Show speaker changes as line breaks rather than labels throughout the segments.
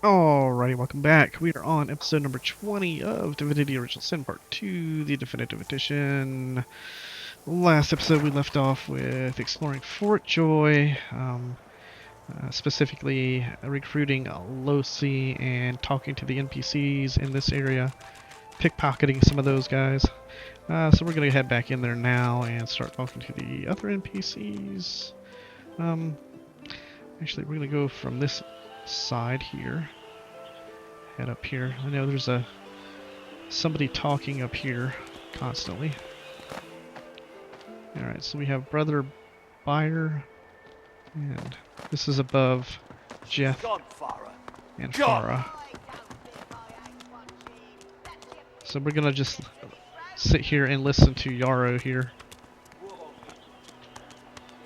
Alrighty, welcome back. We are on episode number 20 of Divinity Original Sin Part 2, the Definitive Edition. Last episode we left off with exploring Fort Joy, specifically recruiting Losi and talking to the NPCs in this area, pickpocketing some of those guys. So we're going to head back in there now and start talking to the other NPCs. Actually, we're going to go from this side here. Head up here. I know there's somebody talking up here constantly. Alright, so we have Brother Buyer, and this is above Jeff and Farah. So we're gonna just sit here and listen to Yarrow here.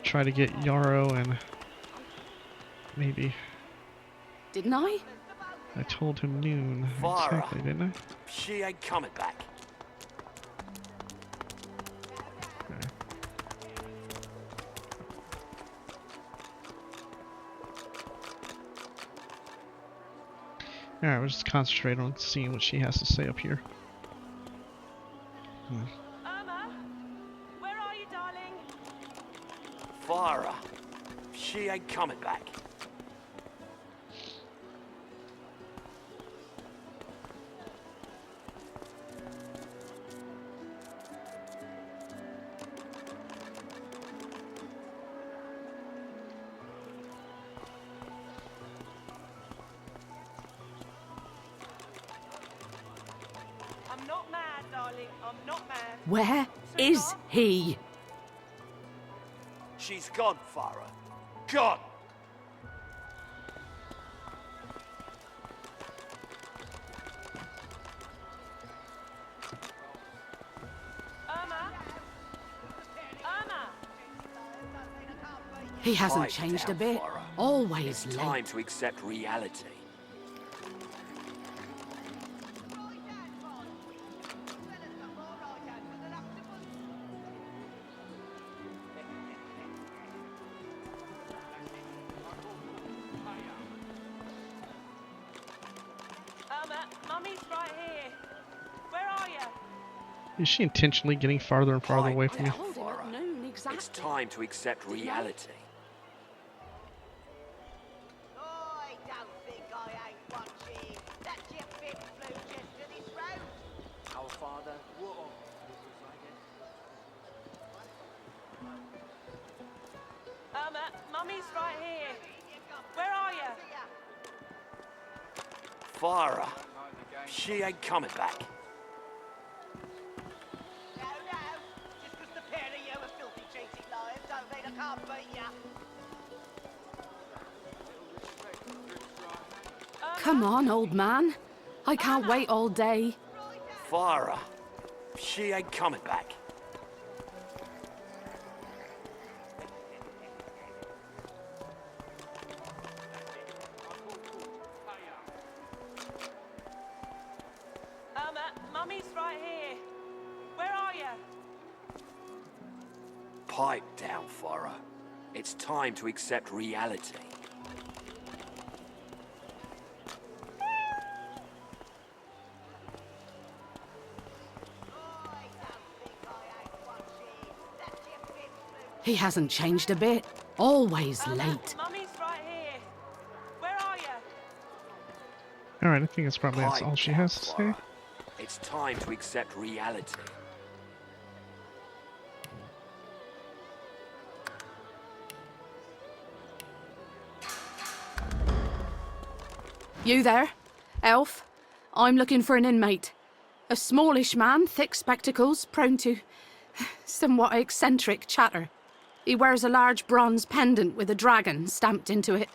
Try to get Yarrow and maybe...
Didn't I?
I told him noon. Exactly, didn't I?
She ain't coming back.
Okay. Alright, we'll just concentrate on seeing what she has to say up here.
Irma, where are you, darling?
Farah. She ain't coming back.
I'm not mad, darling. I'm not mad.
Where is he?
She's gone, Farah. Gone.
Irma? Irma?
He hasn't
Quiet
changed
down,
a bit.
Farah.
Always
It's time
late.
to accept reality.
Irma, Mummy's right here. Where are you?
Is she intentionally getting farther and farther away from me?
Told him at noon exactly.
It's time to accept reality.
I don't think I ain't watching. That your big flew just to this road.
Our Father,
Irma, Mummy's right here. Where are you?
Farah. She ain't coming back.
No, no. Just 'cause the pair of you are filthy cheating liars don't mean I can't beat ya.
Come on, old man. I can't wait all day.
Farah. She ain't coming back.
Irma, Mummy's right here. Where are you?
Pipe down, Farah. It's time to accept reality.
He hasn't changed a bit. Always
Irma,
late.
Mummy's right here. Where are you?
Alright, I think that's probably
Pipe
all she
down,
has to say.
Farah. It's time to accept reality.
You there? Elf? I'm looking for an inmate. A smallish man, thick spectacles, prone to somewhat eccentric chatter. He wears a large bronze pendant with a dragon stamped into it.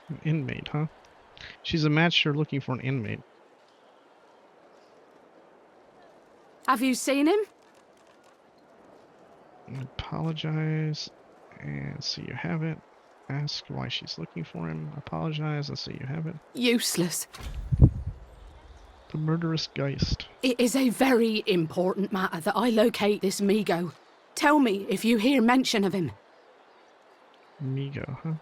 An inmate, huh? She's a match, you're looking for an inmate.
Have you seen him?
Apologize, and see you have it. Ask why she's looking for him. Apologize, and see you have it.
Useless.
The murderous Geist.
It is a very important matter that I locate this Migo. Tell me if you hear mention of him.
Migo, huh?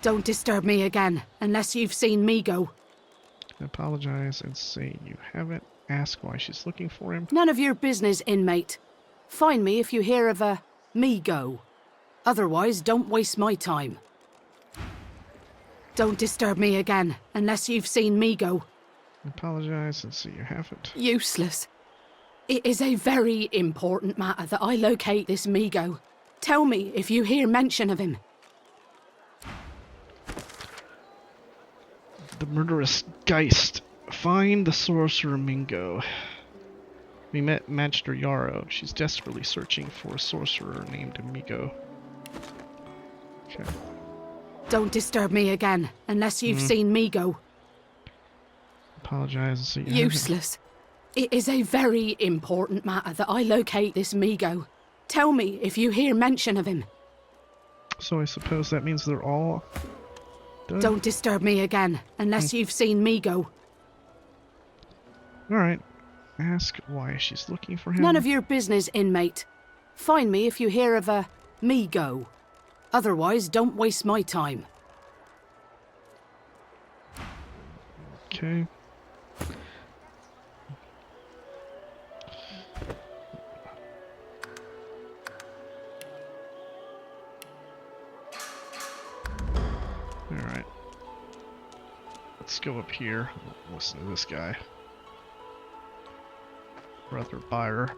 Don't disturb me again, unless you've seen me go.
Apologize and say you haven't. Ask why she's looking for him.
None of your business, inmate. Find me if you hear of a me go. Otherwise, don't waste my time. Don't disturb me again, unless you've seen me go.
Apologize and say you haven't.
Useless. It is a very important matter that I locate this Migo. Tell me if you hear mention of him.
The murderous Geist. Find the sorcerer Mingo. We met Magister Yarrow. She's desperately searching for a sorcerer named Amigo. Okay.
Don't disturb me again, unless you've seen me go.
Apologize and say you
Useless. It is a very important matter that I locate this Migo. Tell me if you hear mention of him.
haven't. So I suppose that means they're all done?
Don't disturb me again, unless you've seen me go.
Alright. Ask why she's looking for him.
None of your business, inmate. Find me if you hear of a me go. Otherwise, don't waste my time.
Okay. Alright. Let's go up here. Listen to this guy. Brother Byre.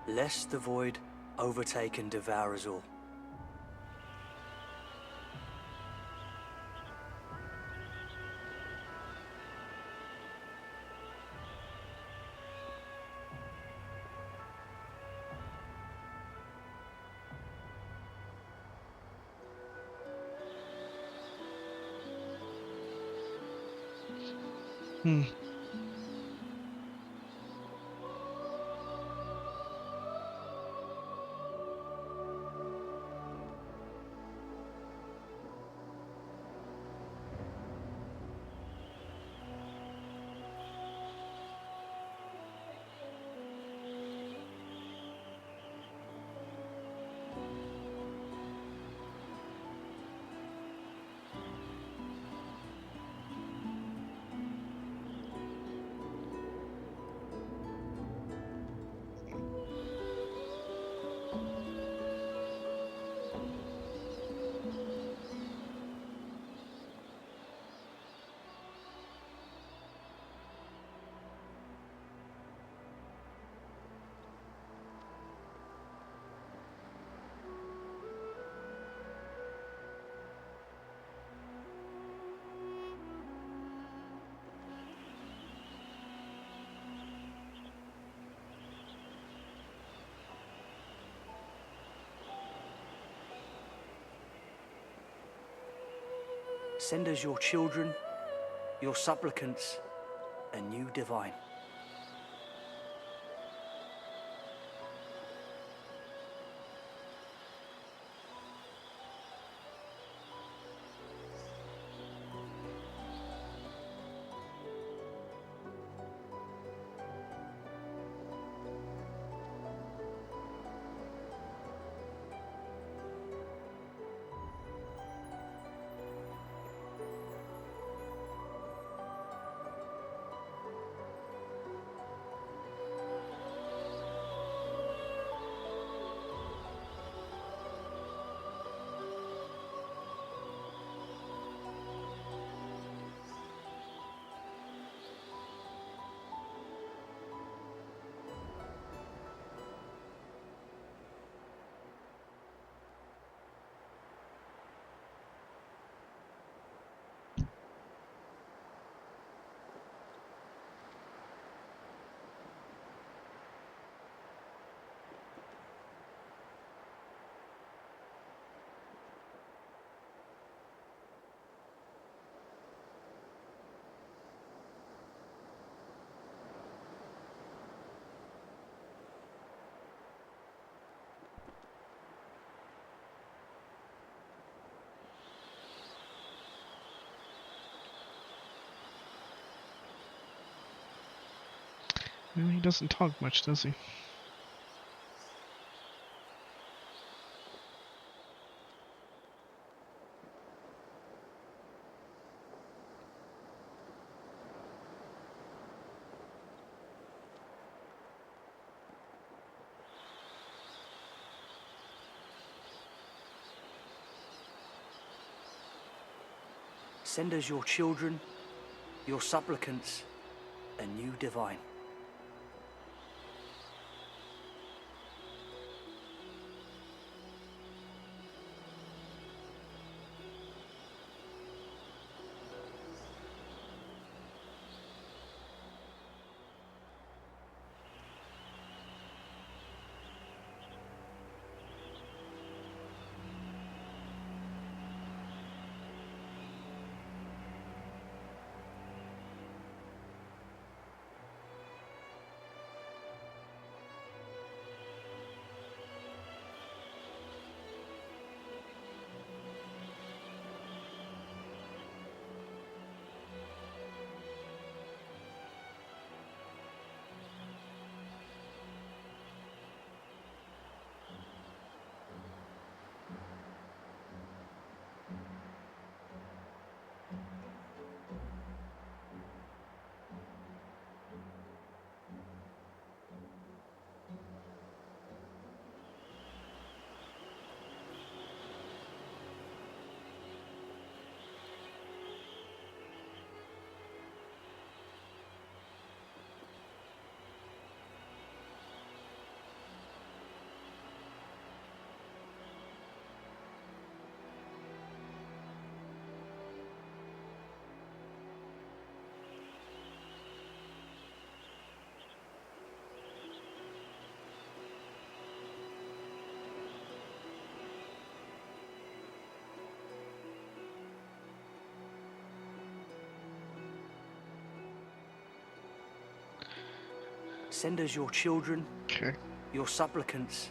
Lest the void overtake and devour us all.
Hmm.
Send us your children, your supplicants, a new divine.
He doesn't talk much, does he?
Send us your children, your supplicants, a new divine. Send us your children,
Okay.
your supplicants,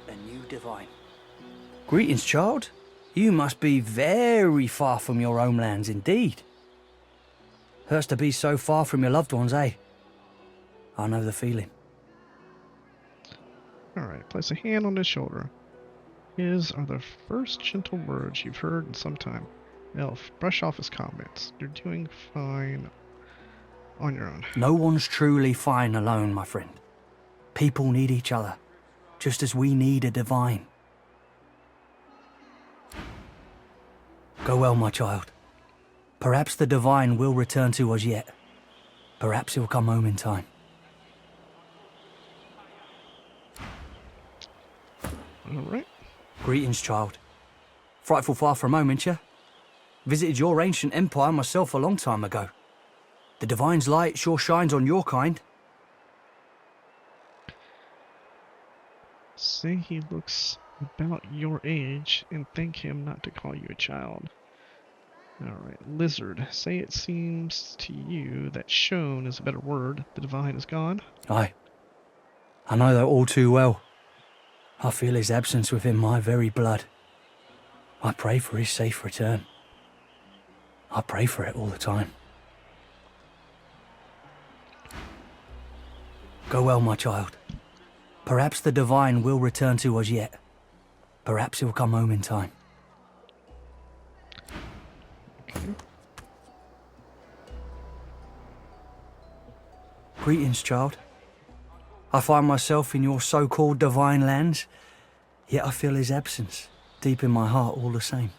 a new divine.
Greetings, child. You must be very far from your homelands indeed. Hurts to be so far from your loved ones, eh? I know the feeling.
Alright, place a hand on his shoulder. His are the first gentle words you've heard in some time. Elf, brush off his comments. You're doing fine on your own.
No one's truly fine alone, my friend. People need each other, just as we need a divine. Go well, my child. Perhaps the divine will return to us yet. Perhaps he'll come home in time.
Alright.
Greetings, child. Frightful far from home, ain't ya? Visited your ancient empire myself a long time ago. The divine's light sure shines on your kind.
Say he looks about your age and thank him not to call you a child. Alright, lizard. Say it seems to you that shown is a better word. The divine is gone.
Aye. I know that all too well. I feel his absence within my very blood. I pray for his safe return. I pray for it all the time. Go well, my child. Perhaps the divine will return to us yet. Perhaps he'll come home in time. Greetings, child. I find myself in your so-called divine lands, yet I feel his absence deep in my heart all the same.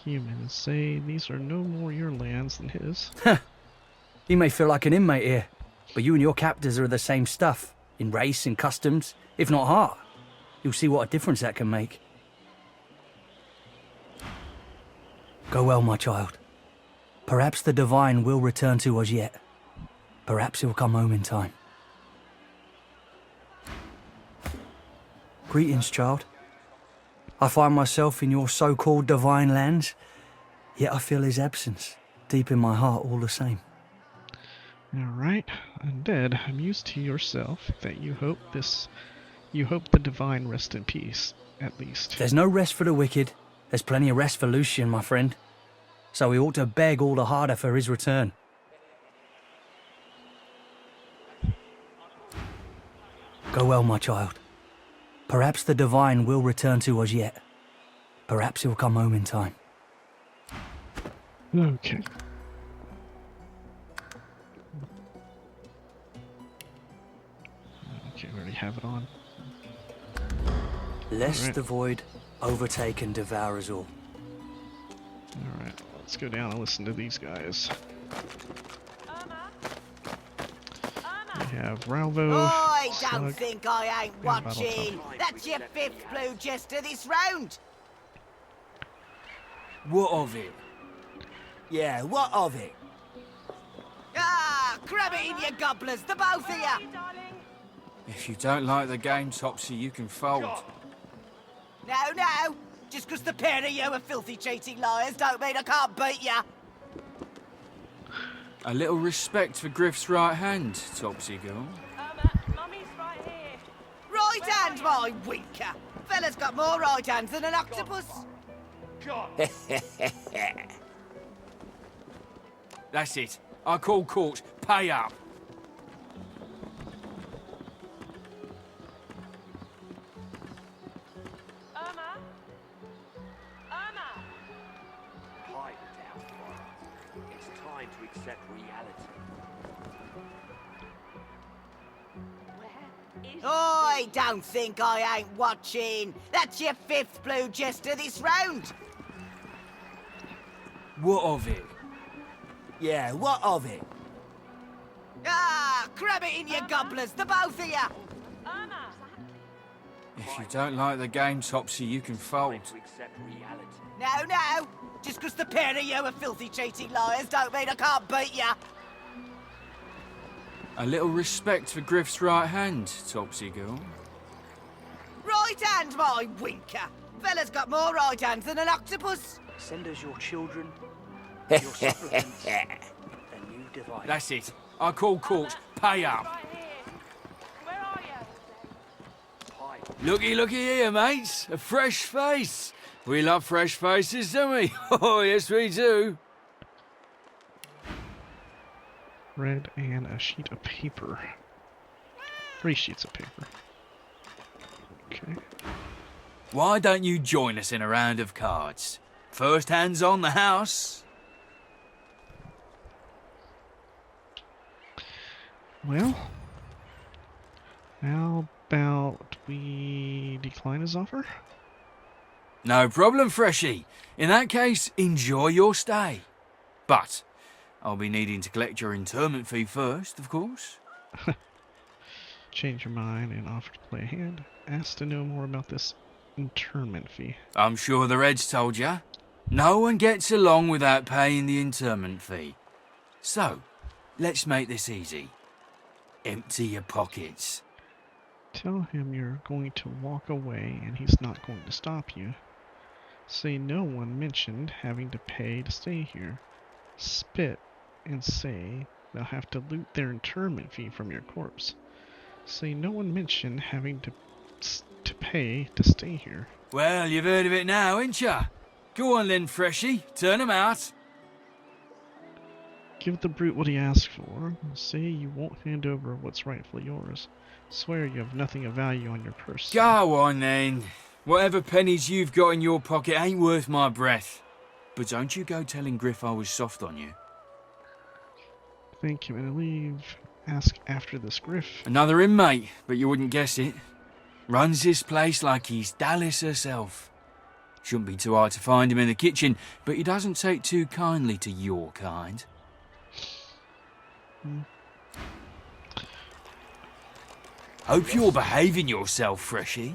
Humans say these are no more your lands than his.
You may feel like an inmate here, but you and your captors are the same stuff, in race and customs, if not heart. You'll see what a difference that can make. Go well, my child. Perhaps the divine will return to us yet. Perhaps he'll come home in time. Greetings, child. I find myself in your so-called divine lands, yet I feel his absence deep in my heart all the same.
Alright, undead, I'm used to yourself that you hope the divine rest in peace, at least.
There's no rest for the wicked. There's plenty of rest for Lucian, my friend. So we ought to beg all the harder for his return. Go well, my child. Perhaps the divine will return to us yet. Perhaps he'll come home in time.
Okay. Okay, we already have it on.
Lest
Alright.
the void overtake and devour us all.
Alright, let's go down and listen to these guys.
Irma?
We
Irma?
have Ralvo.
I don't
Slug.
think I ain't
Battle
watching. That's your fifth blue jester this round.
What of it? Yeah, what of it?
Ah, grab it in your gobblers, the both of
Where
you.
are you, darling?
If you don't like the game, Topsy, you can fold.
No. Just 'cause the pair of you are filthy cheating liars don't mean I can't beat you.
A little respect for Griff's right hand, Topsy girl.
Irma, Mummy's right here.
Right hand, my winker. Fella's got more right hands than an octopus.
That's it. I call court. Pay up.
Irma? Irma?
Pipe down, Fire. It's time to accept reality.
Where is
I don't think I ain't watching. That's your fifth blue jester this round.
What of it? Yeah, what of it?
Ah, grab it in your gobblers, the both of you.
Irma?
If you don't like the game, Topsy, you can fold.
Time to accept reality.
No. Just 'cause the pair of you are filthy cheating liars don't mean I can't beat you.
A little respect for Griff's right hand, Topsy girl.
Right hand, my winker. Fella's got more right hands than an octopus.
Send us your children, your supplicants, and you divide.
That's it. I call court. Pay up.
Right here. Where are you?
Pipe.
Looky here, mates. A fresh face. We love fresh faces, don't we? Oh, yes, we do.
Red and a sheet of paper. 3 sheets of paper. Okay.
Why don't you join us in a round of cards? First hands on the house.
Well, how about we decline his offer?
No problem, Freshie. In that case, enjoy your stay. But I'll be needing to collect your interment fee first, of course.
Change your mind and offer to play a hand. Ask to know more about this interment fee.
I'm sure the Reds told you. No one gets along without paying the interment fee. So, let's make this easy. Empty your pockets.
Tell him you're going to walk away and he's not going to stop you. Say no one mentioned having to pay to stay here. Spit and say they'll have to loot their interment fee from your corpse. Say no one mentioned having to pay to stay here.
Well, you've heard of it now, ain't ya? Go on then, Freshie. Turn 'em out.
Give the brute what he asked for. Say you won't hand over what's rightfully yours. Swear you have nothing of value on your person.
Go on then. Whatever pennies you've got in your pocket ain't worth my breath. But don't you go telling Griff I was soft on you.
Thank him and leave. Ask after this Griff.
Another inmate, but you wouldn't guess it. Runs this place like he's Dallas herself. Shouldn't be too hard to find him in the kitchen, but he doesn't take too kindly to your kind. Hope you're behaving yourself, Freshie.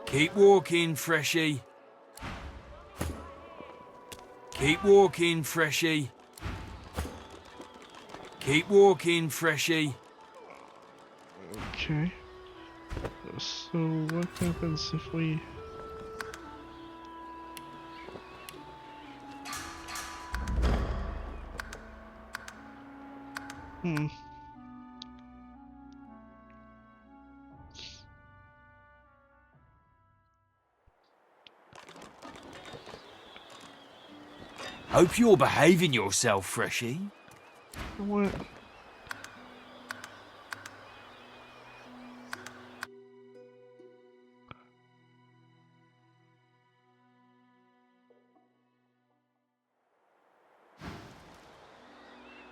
Keep walking, Freshie. Keep walking, Freshie. Keep walking, Freshie.
Okay. So what happens if we...
Hope you're behaving yourself, Freshie.
What?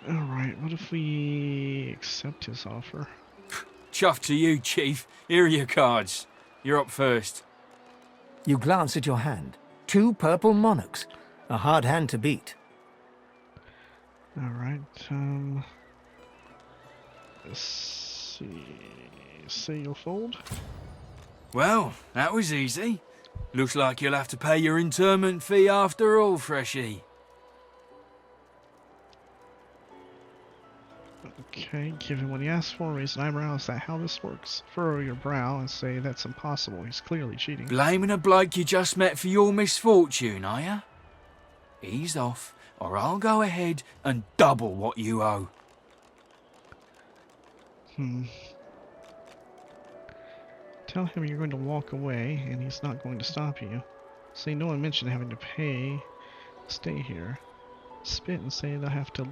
Alright, what if we accept his offer?
Chuff to you, Chief. Here are your cards. You're up first.
You glance at your hand. 2 purple monarchs. A hard hand to beat.
Alright, let's see. Say you'll fold?
Well, that was easy. Looks like you'll have to pay your interment fee after all, Freshie.
Okay, give him what he asked for, raise an eyebrow. Is that how this works? Furrow your brow and say that's impossible. He's clearly cheating.
Blaming a bloke you just met for your misfortune, are ya? Ease off, or I'll go ahead and double what you owe.
Tell him you're going to walk away and he's not going to stop you. Say no one mentioned having to pay. Stay here. Spit and say they'll have to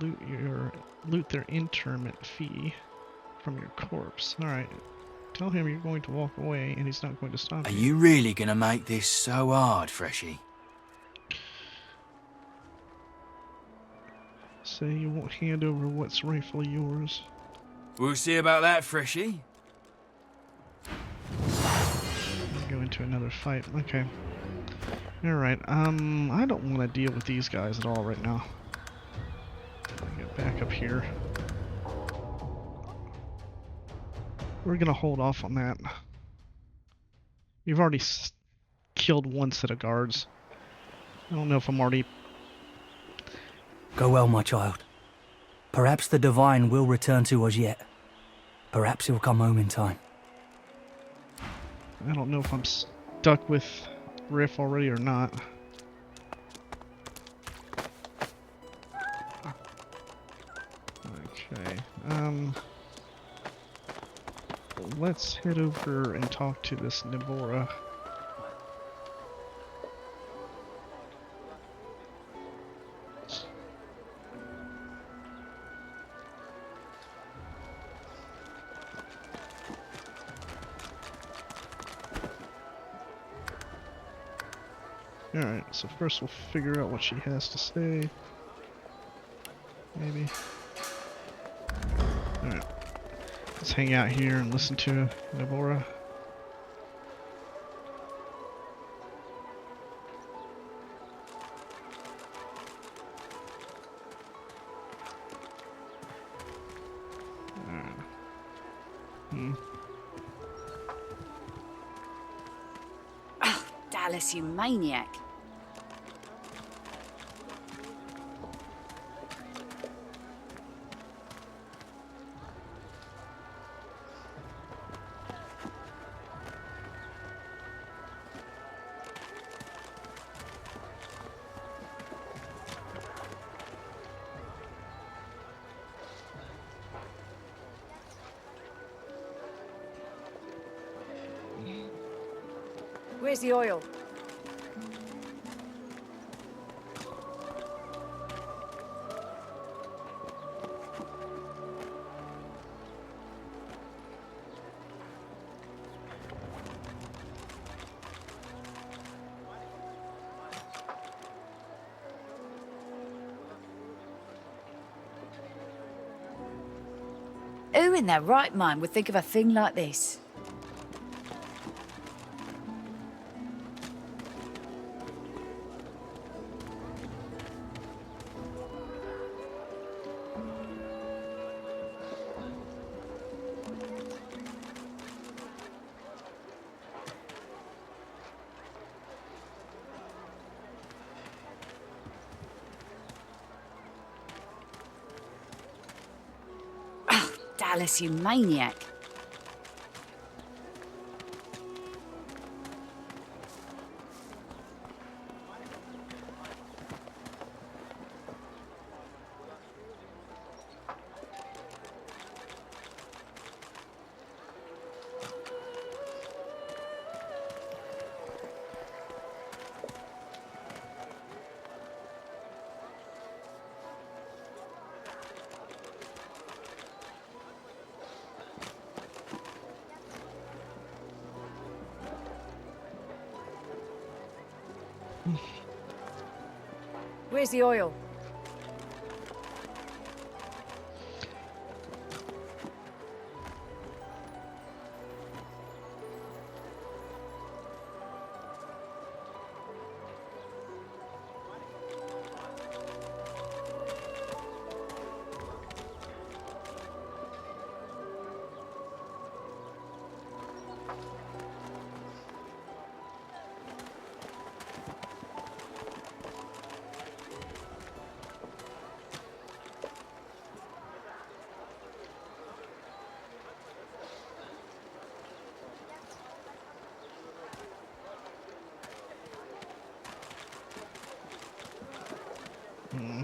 loot their interment fee from your corpse. Alright. Tell him you're going to walk away and he's not going to stop
Are
you.
you really gonna make this so hard, Freshie?
Say you won't hand over what's rightfully yours.
We'll see about that, Freshie.
Go into another fight. Okay. Alright, I don't want to deal with these guys at all right now. Get back up here. We're gonna hold off on that. You've already killed one set of guards. I don't know if I'm already...
Go well, my child. Perhaps the Divine will return to us yet. Perhaps he'll come home in time.
I don't know if I'm stuck with Riff already or not. Okay, let's head over and talk to this Nibora. Alright, so first we'll figure out what she has to say. Maybe. Alright. Let's hang out here and listen to Nibora.
Dallas, you maniac. Where's the oil? Who in their right mind would think of a thing like this? Dallas, you maniac. Where's the oil?
Hmm.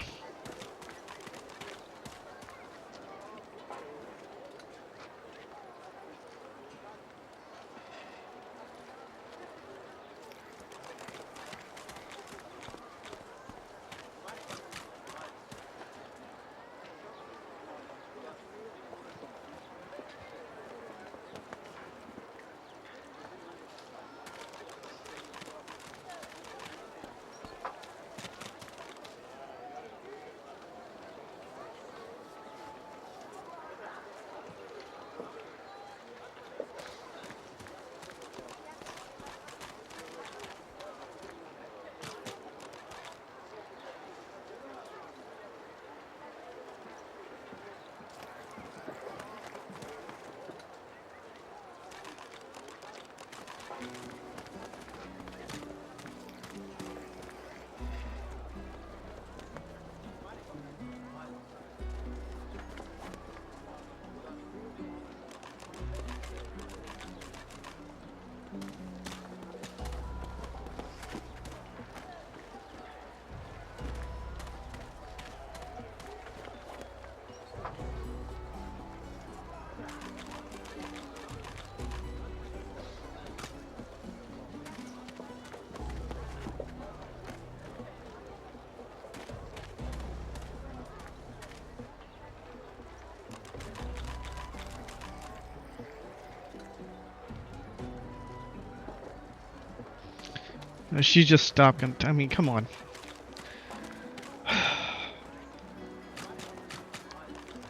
She just stopped. I mean, come on.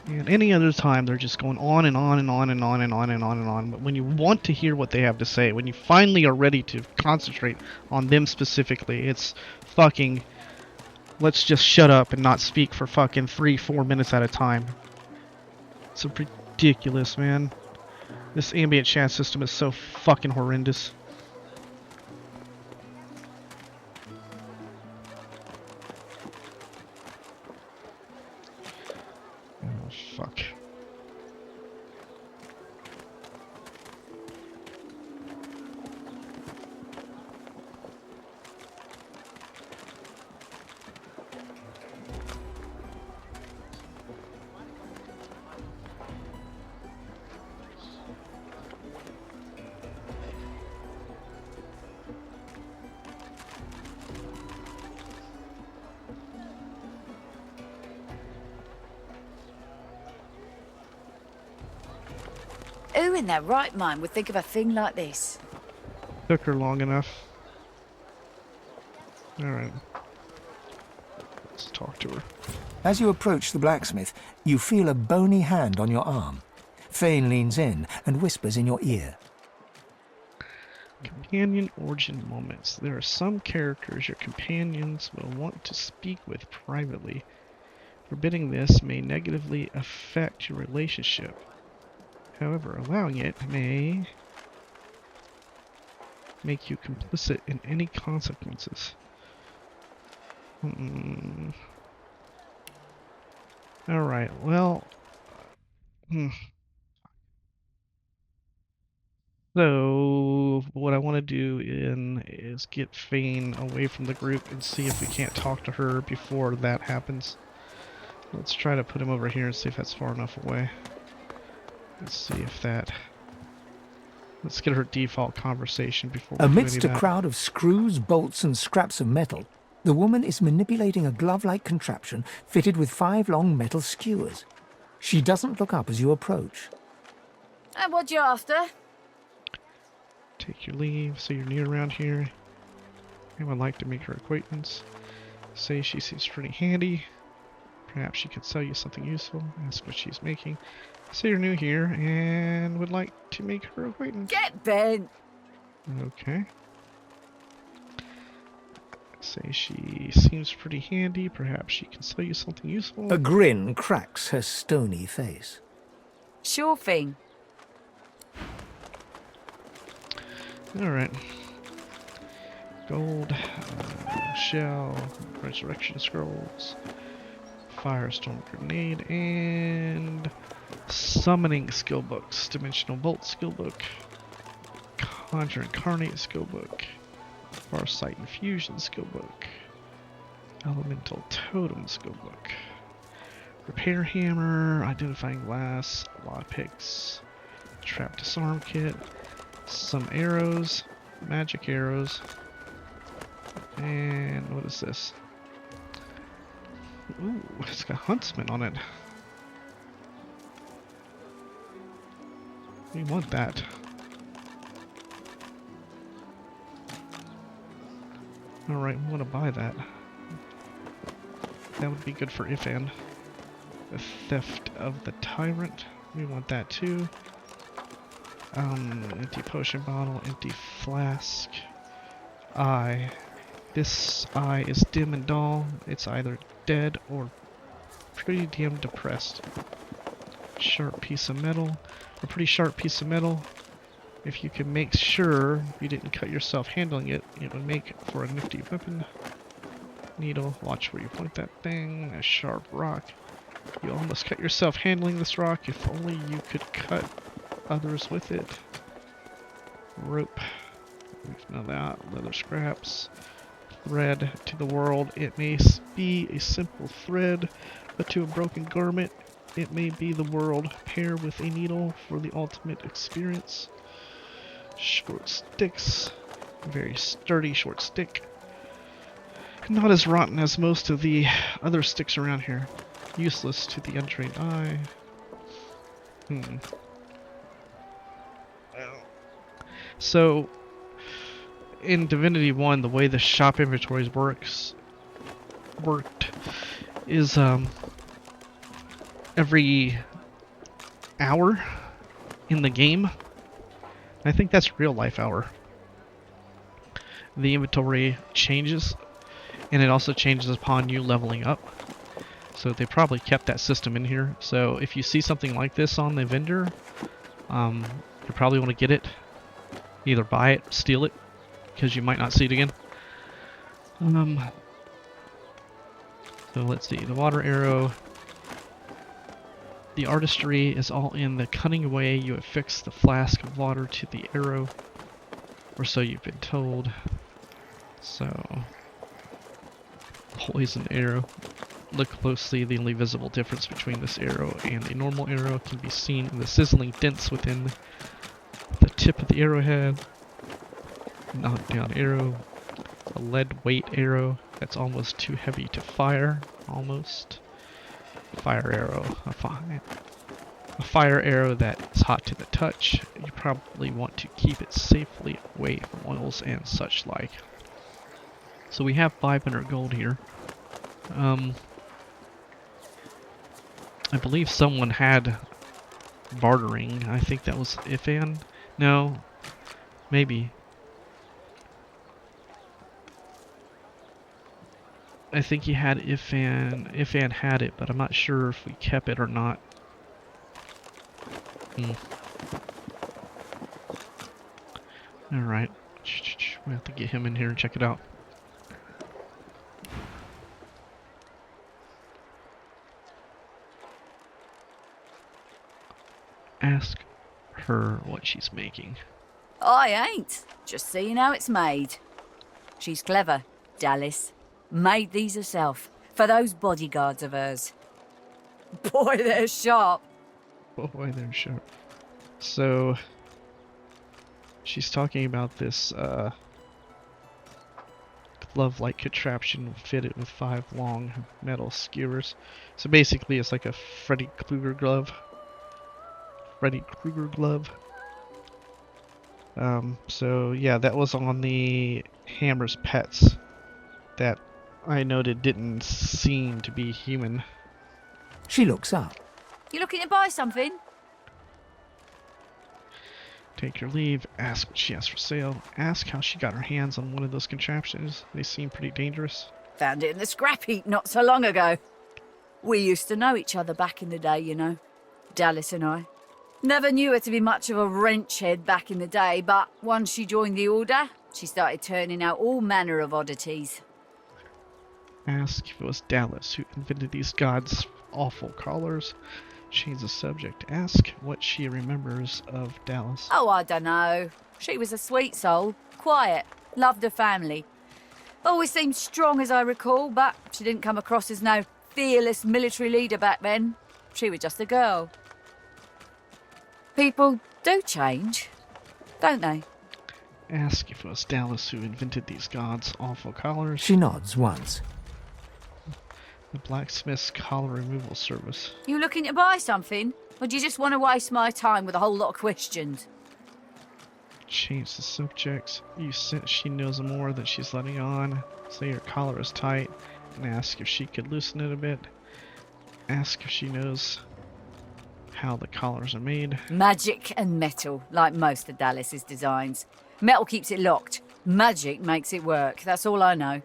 And any other time, they're just going on and on and on and on and on and on and on. But when you want to hear what they have to say, when you finally are ready to concentrate on them specifically, it's fucking, let's just shut up and not speak for fucking 3-4 minutes at a time. It's ridiculous, man. This ambient chat system is so fucking horrendous. Oh, fuck.
Who in their right mind would think of a thing like this?
Took her long enough. Alright. Let's talk to her.
As you approach the blacksmith, you feel a bony hand on your arm. Fane leans in and whispers in your ear.
Companion origin moments. There are some characters your companions will want to speak with privately. Forbidding this may negatively affect your relationship. However, allowing it may make you complicit in any consequences. Alright, well... So, what I want to do is get Fane away from the group and see if we can't talk to her before that happens. Let's try to put him over here and see if that's far enough away. Let's see if that... Let's get her default conversation before we
Amidst
do
a
that.
crowd of screws, bolts, and scraps of metal, the woman is manipulating a glove-like contraption fitted with 5 long metal skewers. She doesn't look up as you approach.
And what you after?
Take your leave, so you're new around here. I would like to make her acquaintance. Say she seems pretty handy. Perhaps she could sell you something useful. Ask what she's making. Say you're new here and would like to make her acquaintance.
Get bent!
Okay. Say she seems pretty handy. Perhaps she can sell you something useful.
A grin cracks her stony face.
Sure thing.
Alright. Gold, shell, resurrection scrolls, firestorm grenade, and summoning skill books. Dimensional bolt skill book, conjure incarnate skill book, farsight infusion skill book, Elemental totems, go look. Repair hammer, identifying glass, lockpicks, trap disarm kit, some arrows, magic arrows, and what is this? Ooh, it's got huntsman on it. We want that. Alright, we want to buy that. That would be good for Ifan. The theft of the tyrant. We want that too. Empty potion bottle, empty flask. Eye. This eye is dim and dull. It's either dead or pretty damn depressed. Sharp piece of metal. A pretty sharp piece of metal. If you can make sure you didn't cut yourself handling it, it would make for a nifty weapon. Needle. Watch where you point that thing. A sharp rock. You almost cut yourself handling this rock. If only you could cut others with it. Rope. Know that. Leather scraps. Thread to the world. It may be a simple thread, but to a broken garment, it may be the world. Pair with a needle for the ultimate experience. Short sticks. Very sturdy short stick. Not as rotten as most of the other sticks around here. Useless to the untrained eye. So, in Divinity 1, the way the shop inventories worked is every hour in the game. I think that's real life hour. The inventory changes, and it also changes upon you leveling up. So they probably kept that system in here. So if you see something like this on the vendor, you probably want to get it. Either buy it, steal it, because you might not see it again. So let's see, the water arrow. The artistry is all in the cunning way you affix the flask of water to the arrow, or so you've been told. So, poison arrow. Look closely, the only visible difference between this arrow and a normal arrow can be seen in the sizzling dents within the tip of the arrowhead. Knockdown arrow. A lead weight arrow that's almost too heavy to fire. Almost. Fire arrow. A fire arrow that is hot to the touch. You probably want to keep it safely away from oils and such like. So we have 500 gold here. I believe someone had bartering. I think that was Ifan. No, maybe. I think he had Ifan. Ifan had it, but I'm not sure if we kept it or not. Alright. We have to get him in here and check it out. Ask her what she's making.
I ain't. Just seeing how it's made. She's clever, Dallas. Made these herself, for those bodyguards of hers. Boy, they're sharp.
Boy, they're sharp. So, she's talking about this glove-like contraption fitted with 5 long metal skewers. So basically, it's like a Freddy Krueger glove. So yeah, that was on the Hammer's pets that I noted didn't seem to be human.
She looks up.
You looking to buy something?
Take your leave, ask what she has for sale, ask how she got her hands on one of those contraptions. They seem pretty dangerous.
Found it in the scrap heap not so long ago. We used to know each other back in the day, you know. Dallas and I. Never knew her to be much of a wrench head back in the day, but once she joined the Order, she started turning out all manner of oddities.
Ask if it was Dallas who invented these gods' awful collars. Change the subject. Ask what she remembers of Dallas.
Oh, I dunno. She was a sweet soul, quiet, loved her family. Always seemed strong as I recall, but she didn't come across as no fearless military leader back then. She was just a girl. People do change, don't they?
Ask if it was Dallas who invented these gods' awful collars.
She nods once.
The blacksmith's collar removal service.
You looking to buy something? Or do you just want to waste my time with a whole lot of questions?
Change the subjects. You sense she knows more than she's letting on. Say her collar is tight, and ask if she could loosen it a bit. Ask if she knows how the collars are made.
Magic and metal, like most of Dallas's designs. Metal keeps it locked. Magic makes it work. That's all I know.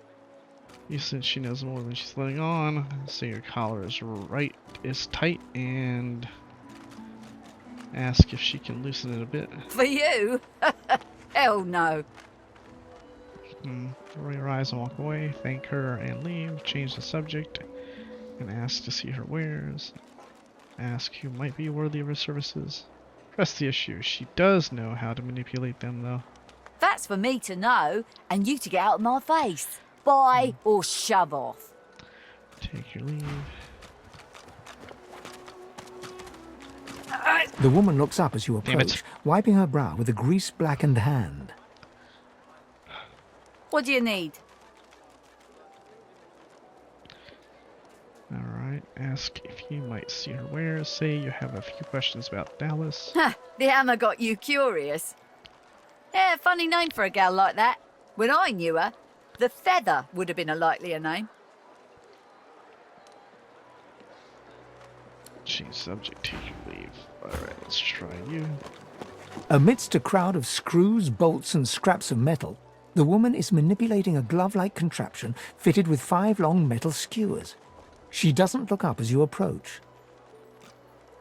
You sense she knows more than she's letting on. Say her collar is tight, and ask if she can loosen it a bit.
For you? Hell no.
Roll your eyes and walk away. Thank her and leave. Change the subject and ask to see her wares. Ask who might be worthy of her services. Press the issue. She does know how to manipulate them, though.
That's for me to know, and you to get out of my face. Buy or shove off.
Take your leave.
The woman looks up as you
Damn it.
approach, wiping her brow with a grease-blackened hand.
What do you need?
Alright, ask if you might see her wares. Say you have a few questions about Dallas.
Ha! The hammer got you curious. Yeah, funny name for a gal like that. When I knew her, the Feather would have been a likelier name.
Change subject, take your leave. Alright, let's try you.
Amidst a crowd of screws, bolts, and scraps of metal, the woman is manipulating a glove-like contraption fitted with 5 long metal skewers. She doesn't look up as you approach.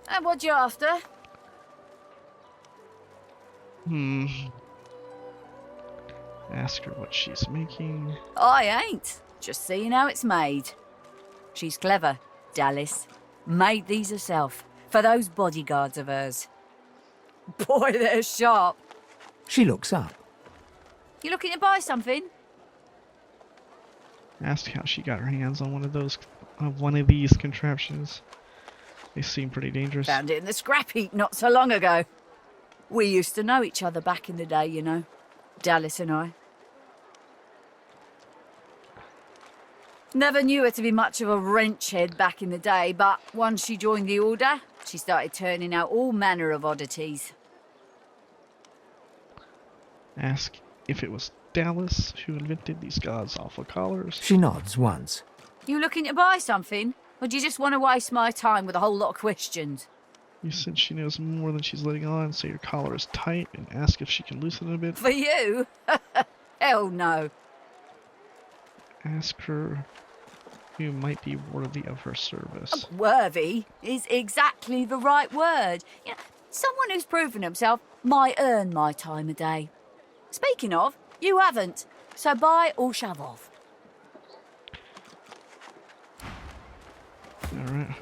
And what you after?
Ask her what she's making.
I ain't. Just seeing how it's made. She's clever, Dallas. Made these herself, for those bodyguards of hers. Boy, they're sharp.
She looks up.
You looking to buy something?
Ask how she got her hands on one of these contraptions. They seem pretty dangerous.
Found it in the scrap heap not so long ago. We used to know each other back in the day, you know. Dallas and I. Never knew her to be much of a wrench head back in the day, but once she joined the Order, she started turning out all manner of oddities.
Ask if it was Dallas who invented these gods' awful collars.
She nods once.
You looking to buy something? Or do you just want to waste my time with a whole lot of questions?
You sense she knows more than she's letting on. Say her collar is tight and ask if she can loosen it a bit.
For you? Hell no.
Ask her who might be worthy of her service.
Worthy is exactly the right word. You know, someone who's proven himself might earn my time of day. Speaking of, you haven't. So buy or shove off.
Alright.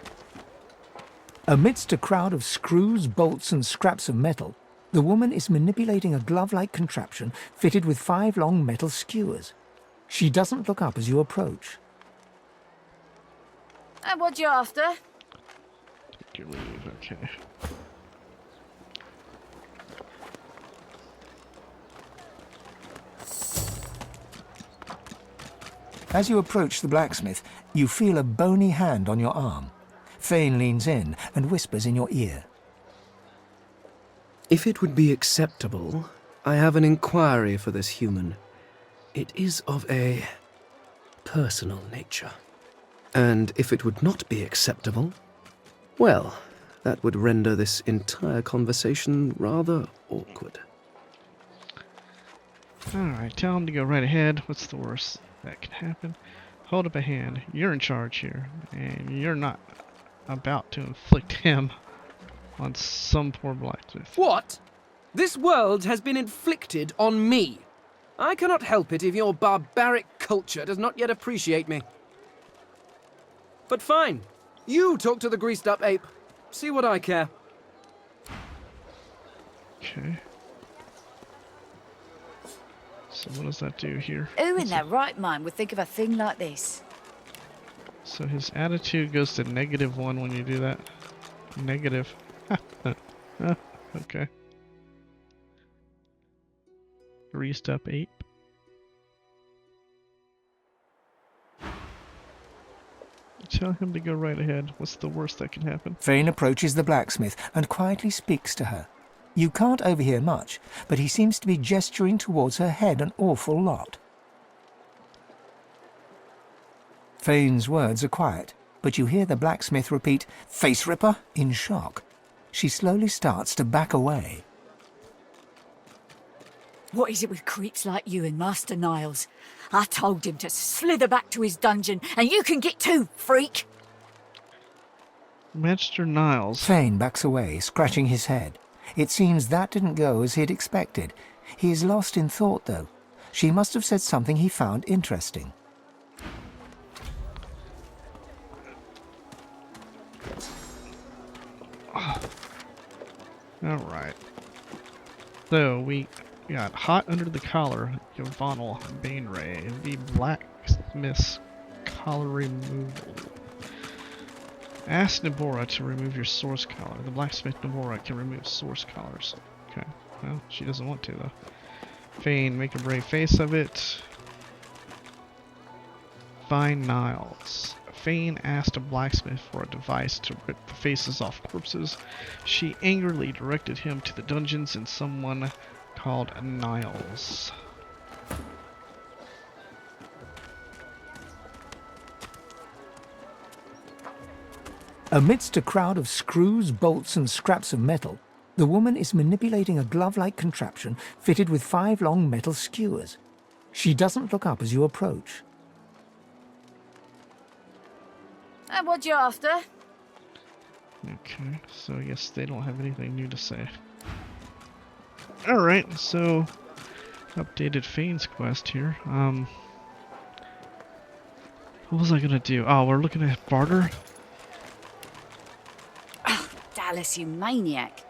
Amidst a crowd of screws, bolts, and scraps of metal, the woman is manipulating a glove-like contraption fitted with 5 long metal skewers. She doesn't look up as you approach.
And what you after?
Take your leave, okay.
As you approach the blacksmith, you feel a bony hand on your arm. Thane leans in and whispers in your ear.
If it would be acceptable, I have an inquiry for this human. It is of a personal nature. And if it would not be acceptable, well, that would render this entire conversation rather awkward.
Alright, tell him to go right ahead. What's the worst that can happen? Hold up a hand. You're in charge here, and you're not about to inflict him on some poor blacksmith.
What? This world has been inflicted on me. I cannot help it if your barbaric culture does not yet appreciate me. But fine. You talk to the greased-up ape. See what I care.
Okay. So what does that do here?
Who in their right mind would think of a thing like this?
So his attitude goes to -1 when you do that. Negative. Okay. Greased up ape. Tell him to go right ahead. What's the worst that can happen?
Fane approaches the blacksmith and quietly speaks to her. You can't overhear much, but he seems to be gesturing towards her head an awful lot. Fane's words are quiet, but you hear the blacksmith repeat, "Face ripper," in shock. She slowly starts to back away.
What is it with creeps like you and Master Niles? I told him to slither back to his dungeon, and you can get too, freak!
Master Niles.
Fane backs away, scratching his head. It seems that didn't go as he'd expected. He is lost in thought, though. She must have said something he found interesting.
Alright. So we got hot under the collar, Yvonne Bainray, the blacksmith's collar removal. Ask Nabora to remove your source collar. The blacksmith Nabora can remove source collars. Okay. Well, she doesn't want to though. Fane, make a brave face of it. Find Niles. Fane asked a blacksmith for a device to rip the faces off corpses. She angrily directed him to the dungeons and someone called Niles.
Amidst a crowd of screws, bolts and scraps of metal, the woman is manipulating a glove-like contraption fitted with 5 long metal skewers. She doesn't look up as you approach.
And what you after?
Okay, so I guess they don't have anything new to say. Alright, so updated Fane's quest here. What was I gonna do? Oh, we're looking at barter?
Oh, Dallas, you maniac.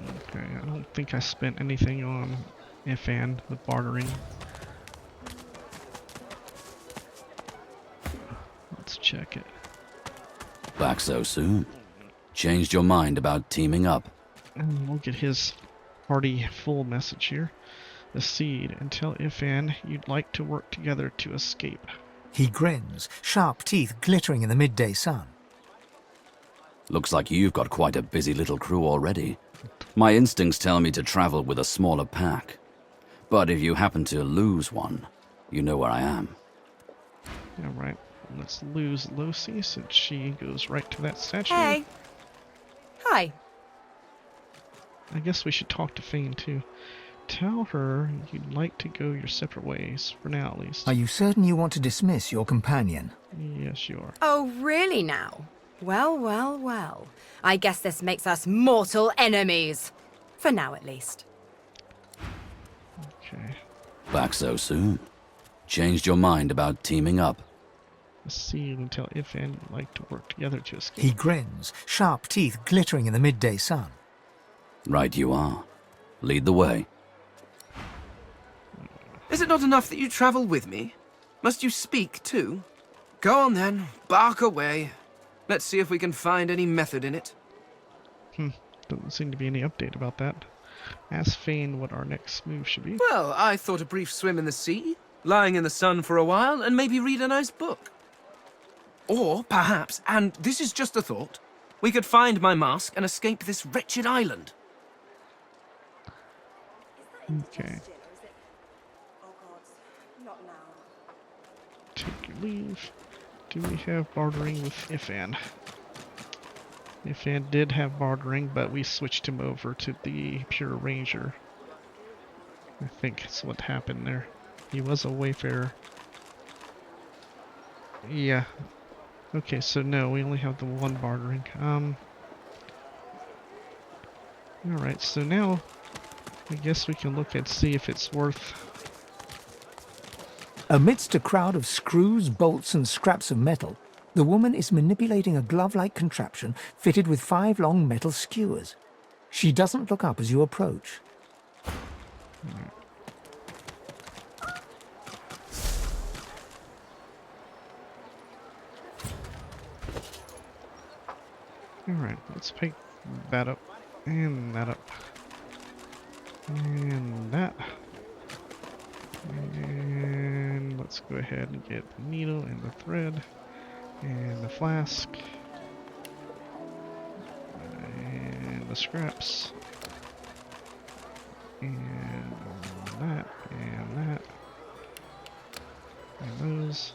Okay, I don't think I spent anything on Ifan with bartering. Let's check it.
Back so soon? Changed your mind about teaming up?
And we'll get his hearty full message here. The seed, and tell Ifan you'd like to work together to escape.
He grins, sharp teeth glittering in the midday sun.
Looks like you've got quite a busy little crew already. My instincts tell me to travel with a smaller pack. But if you happen to lose one, you know where I am.
Alright, let's lose Lucy since she goes right to that statue.
Hey. Hi.
I guess we should talk to Fane too. Tell her you'd like to go your separate ways, for now at least.
Are you certain you want to dismiss your companion?
Yes, you are.
Oh, really now? Well, well, well. I guess this makes us mortal enemies. For now, at least.
Okay.
Back so soon? Changed your mind about teaming up?
Let's see and tell Ifan you'd like to work together to escape.
He grins, sharp teeth glittering in the midday sun.
Right you are. Lead the way.
Is it not enough that you travel with me? Must you speak too? Go on then, bark away. Let's see if we can find any method in it.
Doesn't seem to be any update about that. Ask Fane what our next move should be.
Well, I thought a brief swim in the sea, lying in the sun for a while, and maybe read a nice book. Or perhaps, and this is just a thought, we could find my mask and escape this wretched island.
Okay. Take your leave. Do we have bartering with Ifan? Ifan did have bartering, but we switched him over to the Pure Ranger. I think that's what happened there. He was a wayfarer. Yeah. Okay, so no, we only have the one bartering. Alright, so now I guess we can look and see if it's worth...
Amidst a crowd of screws, bolts and scraps of metal, the woman is manipulating a glove-like contraption fitted with 5 long metal skewers. She doesn't look up as you approach.
Alright, let's pick that up, and that up, and that. And let's go ahead and get the needle and the thread, and the flask, and the scraps, and that, and those,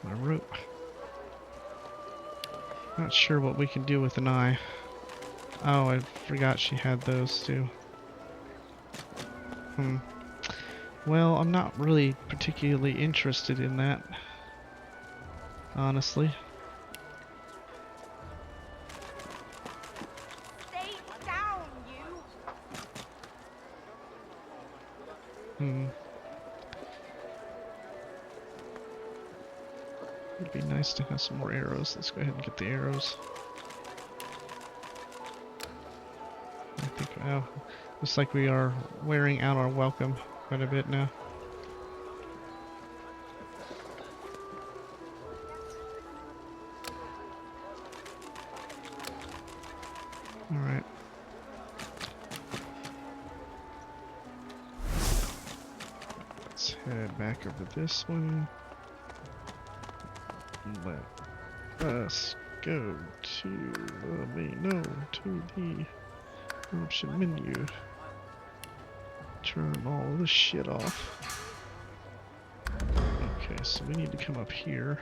my rope. Not sure what we can do with an eye. Oh, I forgot she had those too. Well, I'm not really particularly interested in that, honestly.
Stay down, you!
It'd be nice to have some more arrows. Let's go ahead and get the arrows. I think, oh, looks like we are wearing out our welcome quite a bit now. Alright. Let's head back over this one. Let us go to the menu, to the option menu. Turn all this shit off. Okay, so we need to come up here.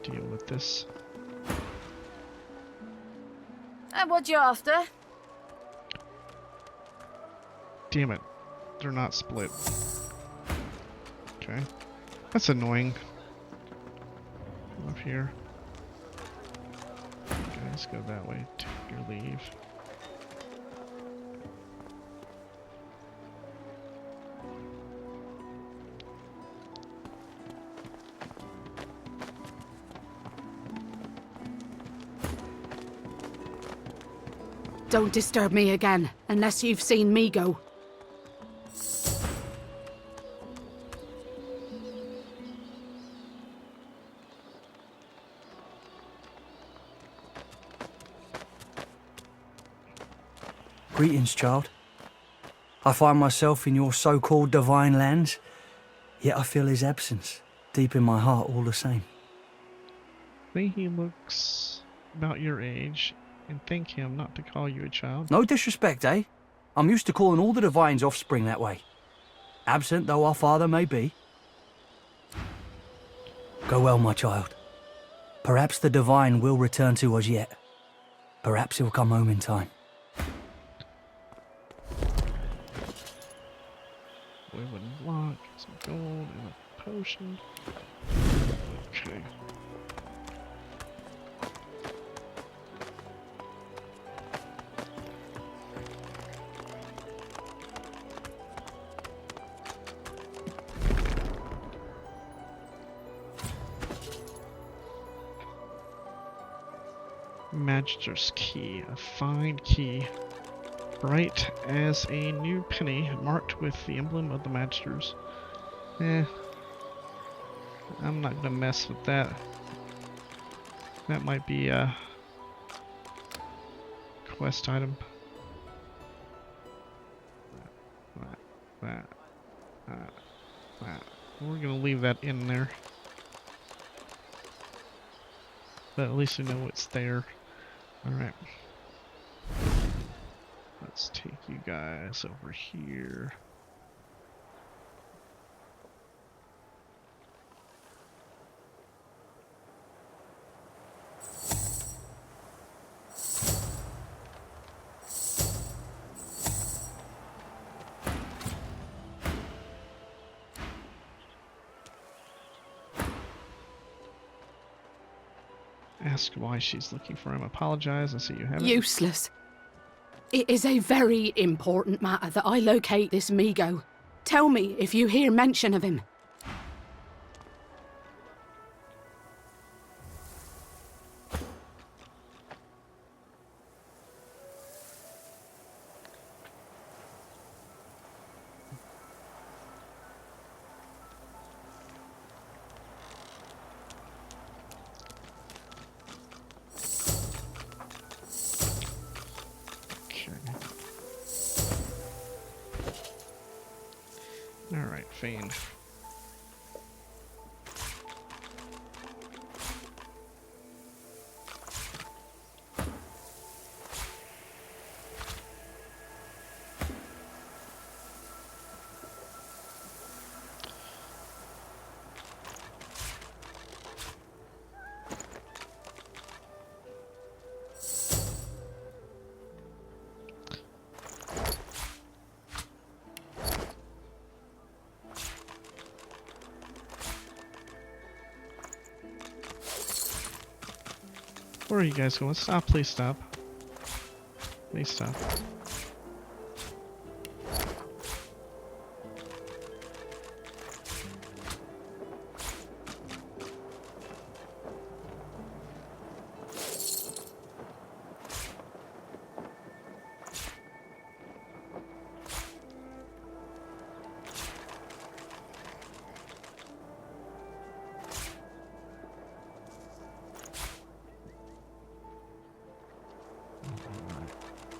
Deal with this.
And what you after?
Damn it. They're not split. Okay. That's annoying. Up here. Okay, let's go that way. Take your leave.
Don't disturb me again, unless you've seen me go.
Greetings, child. I find myself in your so-called divine lands, yet I feel his absence deep in my heart all the same.
I think he looks about your age, and thank him not to call you a child.
No disrespect, eh? I'm used to calling all the divine's offspring that way. Absent though our father may be. Go well, my child. Perhaps the divine will return to us yet. Perhaps he'll come home in time.
Wooden block, some gold, and a potion. Okay. Magister's key, a fine key, bright as a new penny, marked with the emblem of the Magisters. I'm not gonna mess with that. That might be a quest item. That. We're gonna leave that in there. But at least we know it's there. Alright. Let's take you guys over here. Ask why she's looking for him. Apologize and see you have it.
Useless. It is a very important matter that I locate this Migo. Tell me if you hear mention of him.
Alright, Fane. Where are you guys going? Stop, please stop. Please stop.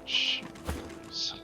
Jeez.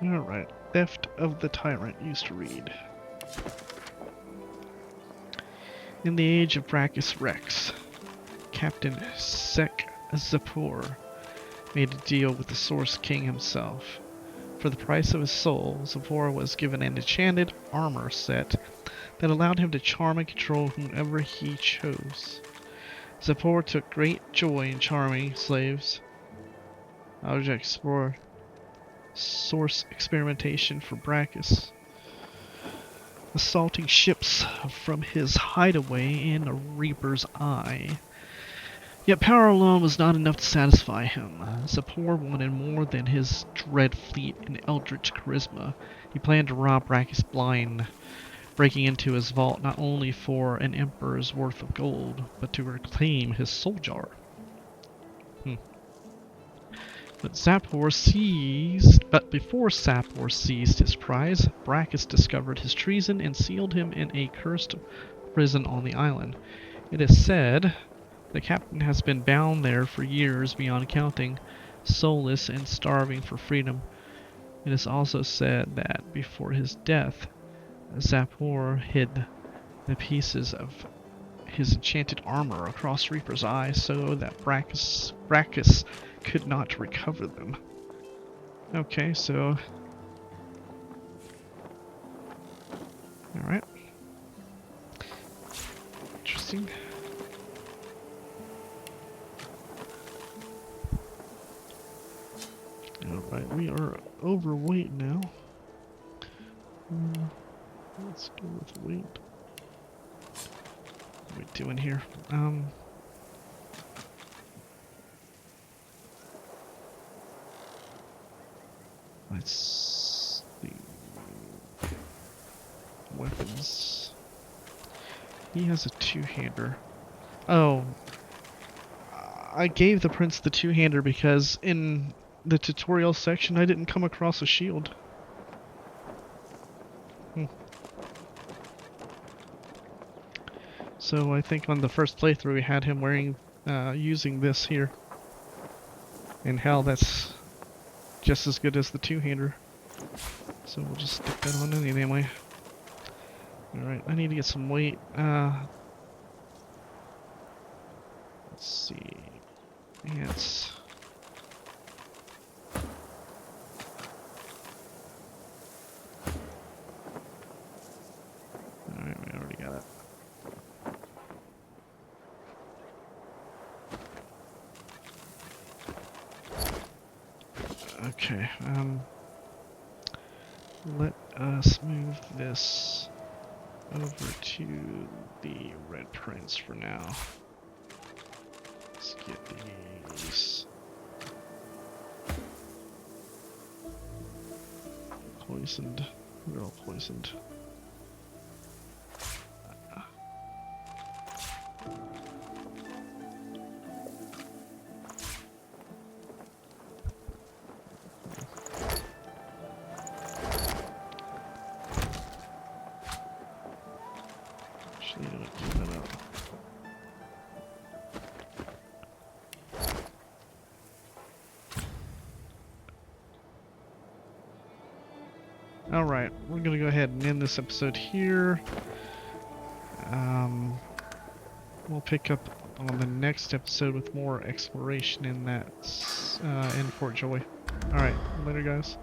Alright, Theft of the Tyrant used to read. In the age of Brachus Rex, Captain Sek Zapor made a deal with the Source King himself. For the price of his soul, Zapor was given an enchanted armor set that allowed him to charm and control whomever he chose. Zapor took great joy in charming slaves. Objects for Source experimentation for Brachus. Assaulting ships from his hideaway in a Reaper's Eye. Yet power alone was not enough to satisfy him. Zapor wanted more than his dread fleet and eldritch charisma. He planned to rob Brachus blind, breaking into his vault not only for an emperor's worth of gold, but to reclaim his soul jar. But before Zapor seized his prize, Brachus discovered his treason and sealed him in a cursed prison on the island. It is said the captain has been bound there for years beyond counting, soulless and starving for freedom. It is also said that before his death, Zapor hid the pieces of his enchanted armor across Reaper's Eye so that Brachus could not recover them. Okay, so... Alright. Interesting. Alright, we are overweight now. Let's go with weight. What are we doing here? Let's see. Weapons. He has a two-hander. Oh. I gave the prince the two-hander because in the tutorial section I didn't come across a shield. So I think on the first playthrough we had him wearing, using this here. And hell, that's just as good as the two-hander. So we'll just stick that on in anyway. Alright, I need to get some weight. Let's see. Ants. Alright, we already got it. Okay, let us move this over to the red prints for now. Let's get these poisoned. They're all poisoned. Actually, I'm gonna keep that up. Alright, we're gonna go ahead and end this episode here. We'll pick up on the next episode with more exploration in that in Fort Joy. Alright, later guys.